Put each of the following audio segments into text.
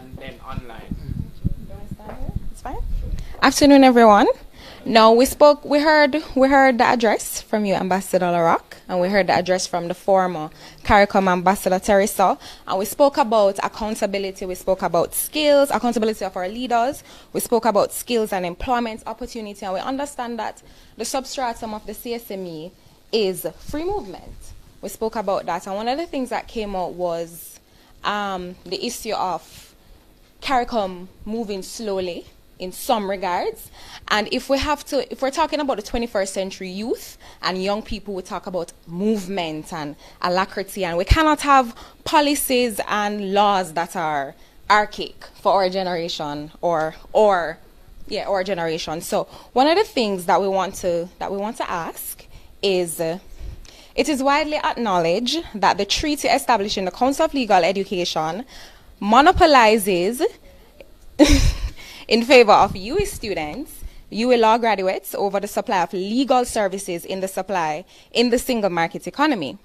and then online. Do I start here? It's fine. Afternoon, everyone. No, we heard the address from you, Ambassador LaRock, and we heard the address from the former CARICOM Ambassador Teresa, and we spoke about accountability, we spoke about skills, accountability of our leaders, we spoke about skills and employment opportunity, and we understand that the substratum of the CSME is free movement. We spoke about that, and one of the things that came out was the issue of CARICOM moving slowly in some regards. And if we're talking about the 21st century youth and young people, we talk about movement and alacrity, and we cannot have policies and laws that are archaic for our generation or our generation. So one of the things that we want to ask is, it is widely acknowledged that the treaty establishing the Council of Legal Education monopolizes in favor of UWI students, UWI law graduates, over the supply of legal services in the single market economy.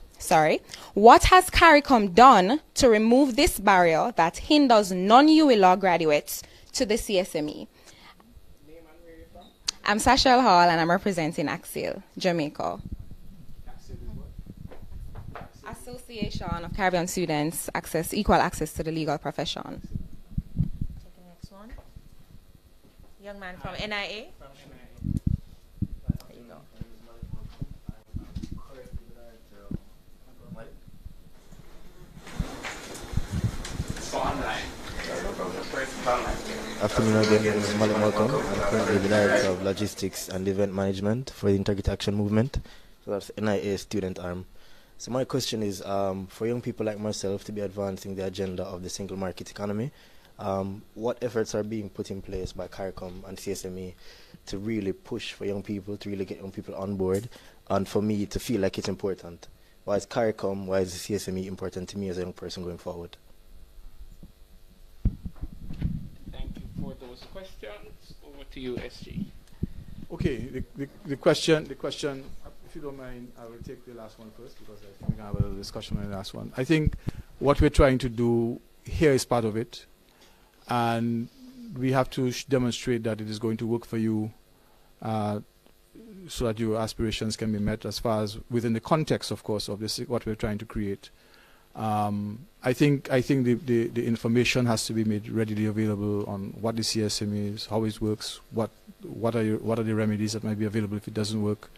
What has CARICOM done to remove this barrier that hinders non-UWI law graduates to the CSME? Name and where you're from? I'm Sashel Hall, and I'm representing ACSEAL, Jamaica. ACSEAL is what? Association of Caribbean Students, Equal Access to the Legal Profession. Young man from NIA. From NIA. There you go. So online. Afternoon again, this is Malik Malcolm. I'm currently the Director of Logistics and Event Management for the Integrity Action Movement. So that's NIA student arm. So my question is, for young people like myself to be advancing the agenda of the single market economy, what efforts are being put in place by CARICOM and CSME to really push for young people, to really get young people on board, and for me to feel like it's important? Why is CARICOM, why is the CSME important to me as a young person going forward? Thank you for those questions. Over to you, SG. Okay, the question, if you don't mind, I will take the last one first, because I think we can have a little discussion on the last one. I think what we're trying to do here is part of it. And we have to demonstrate that it is going to work for you, so that your aspirations can be met, as far as within the context, of course, of this, what we're trying to create. I think the information has to be made readily available on what the CSM is, how it works, what are the remedies that might be available if it doesn't work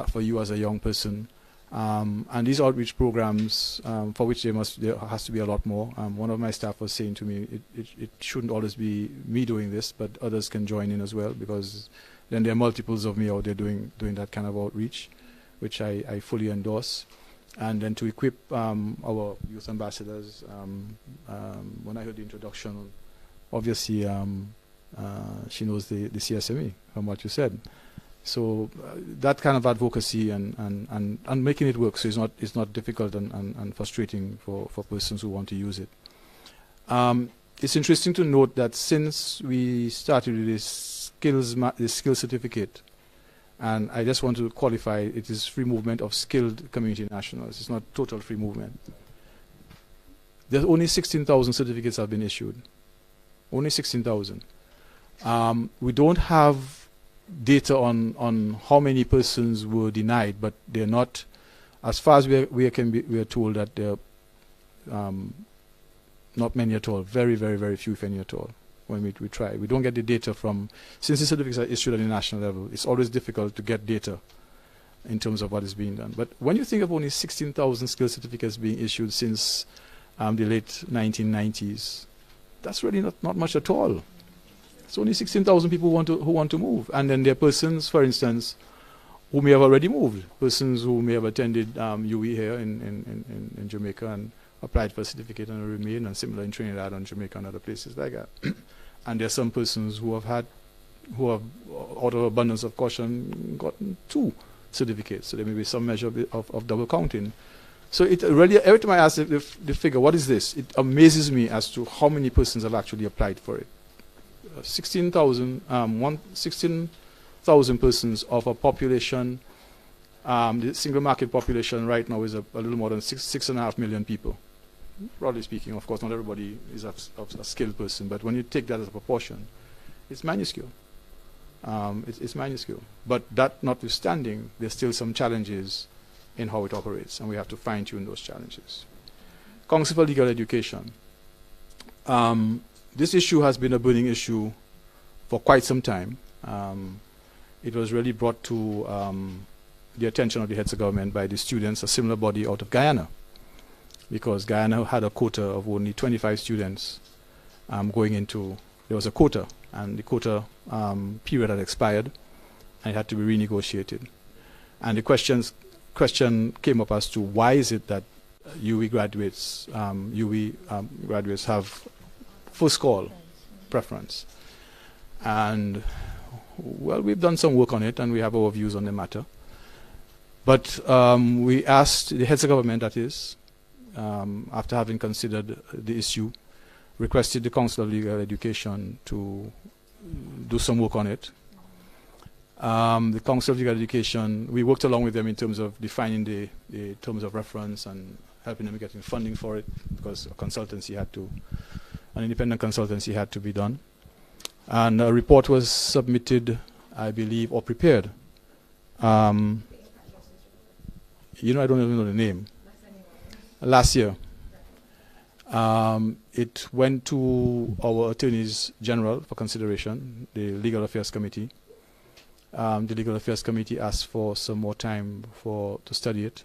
for you as a young person. And these outreach programs, for which there has to be a lot more. One of my staff was saying to me, it shouldn't always be me doing this, but others can join in as well, because then there are multiples of me out there doing that kind of outreach, which I fully endorse. And then to equip our youth ambassadors, when I heard the introduction, obviously she knows the CSME from what you said. So that kind of advocacy and making it work, so it's not difficult and frustrating for persons who want to use it. It's interesting to note that since we started with this skill certificate, and I just want to qualify, it is free movement of skilled community nationals. It's not total free movement. There's only 16,000 certificates have been issued. Only 16,000. We don't have data on how many persons were denied, but they're not, as far as we are told, that they're not many at all. Very, very, very few, if any at all. When we try, we don't get the data from, since the certificates are issued at the national level, it's always difficult to get data in terms of what is being done. But when you think of only 16,000 skill certificates being issued since the late 1990s, that's really not much at all. It's only 16,000 people who want to move, and then there are persons, for instance, who may have already moved, persons who may have attended UWI here in Jamaica and applied for a certificate and remain, and similar in Trinidad and Jamaica and other places like that. And there are some persons who have out of abundance of caution, gotten 2 certificates. So there may be some measure of double counting. So it really, every time I ask the figure, what is this? It amazes me as to how many persons have actually applied for it. 16,000 persons of a population. The single market population right now is a little more than 6.5 million people. broadly speaking, of course, not everybody is a skilled person, but when you take that as a proportion, it's minuscule. It's minuscule. But that notwithstanding, there's still some challenges in how it operates, and we have to fine-tune those challenges. Council for Legal Education. This issue has been a burning issue for quite some time. It was really brought to the attention of the heads of government by the students, a similar body out of Guyana, because Guyana had a quota of only 25 students going into, there was a quota, and the quota period had expired, and it had to be renegotiated. And the question came up as to why is it that UE graduates have first call preference. And well, we've done some work on it, and we have our views on the matter. But we asked the heads of government, that is, after having considered the issue, requested the Council of Legal Education to do some work on it. The Council of Legal Education, we worked along with them in terms of defining the terms of reference and helping them getting funding for it, because an independent consultancy had to be done. And a report was submitted, I believe, or prepared. I don't even know the name. Last year. It went to our attorneys general for consideration, the Legal Affairs Committee. The Legal Affairs Committee asked for some more time to study it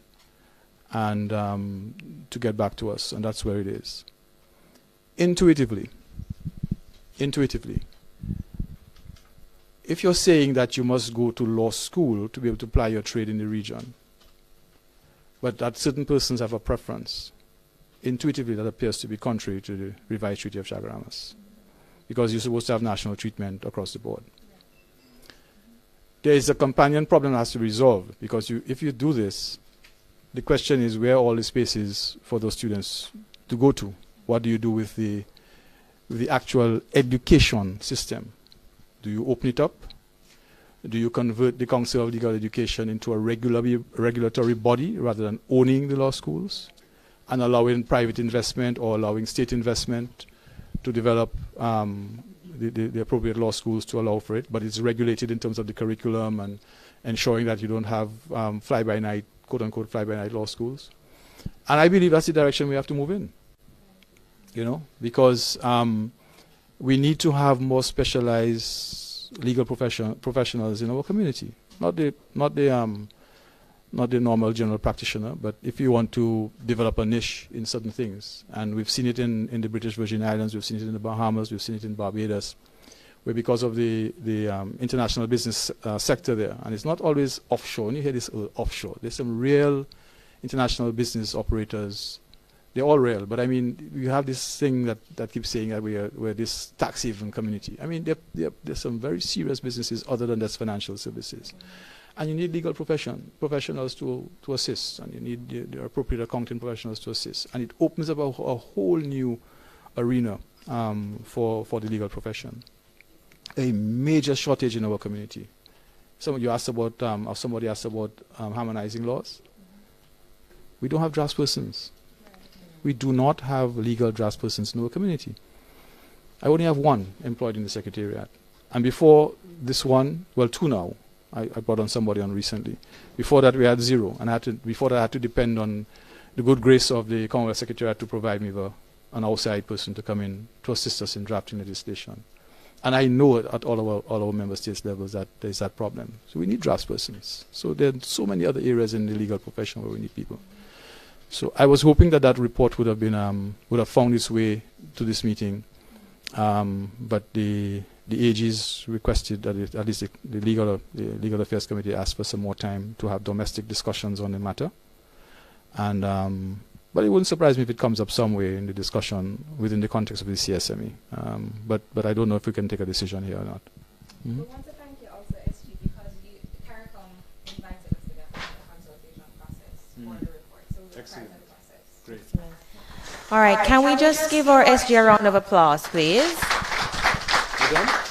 and to get back to us, and that's where it is. Intuitively, if you're saying that you must go to law school to be able to apply your trade in the region, but that certain persons have a preference, intuitively that appears to be contrary to the revised Treaty of Chaguaramas, because you're supposed to have national treatment across the board. There is a companion problem that has to be resolved, because if you do this, the question is where all the spaces for those students to go to. What do you do with the actual education system? Do you open it up? Do you convert the Council of Legal Education into a regulatory body rather than owning the law schools and allowing private investment or allowing state investment to develop the appropriate law schools to allow for it, but it's regulated in terms of the curriculum and ensuring that you don't have fly-by-night, quote-unquote, fly-by-night law schools? And I believe that's the direction we have to move in, because we need to have more specialized legal professionals in our community, not the normal general practitioner, but if you want to develop a niche in certain things. And we've seen it in the British Virgin Islands, we've seen it in the Bahamas, we've seen it in Barbados, where because of the international business sector there, and it's not always offshore. When you hear this offshore, there's some real international business operators. They're all real, but I mean, you have this thing that keeps saying that we're this tax haven community. I mean, there's some very serious businesses other than just financial services. And you need legal professionals to assist, and you need the appropriate accounting professionals to assist. And it opens up a whole new arena for the legal profession. A major shortage in our community. Somebody asked about harmonizing laws. We don't have draftspersons. We do not have legal draftspersons in our community. I only have one employed in the Secretariat. And before this one, well, two now. I brought on somebody on recently. Before that, we had zero. And before that, I had to depend on the good grace of the Commonwealth Secretariat to provide me with an outside person to come in to assist us in drafting legislation. And I know at all our member states levels that there is that problem. So we need draftspersons. So there are so many other areas in the legal profession where we need people. So I was hoping that report would have found its way to this meeting, but the AGs requested that at least the Legal Affairs Committee asked for some more time to have domestic discussions on the matter, and but it wouldn't surprise me if it comes up somewhere in the discussion within the context of the CSME. But I don't know if we can take a decision here or not. We want to thank you also, SG, because CARICOM invited us to get the consultation process for the report. So we're part of the process. Great. All right, can we just give our SG a round of applause, please? You done?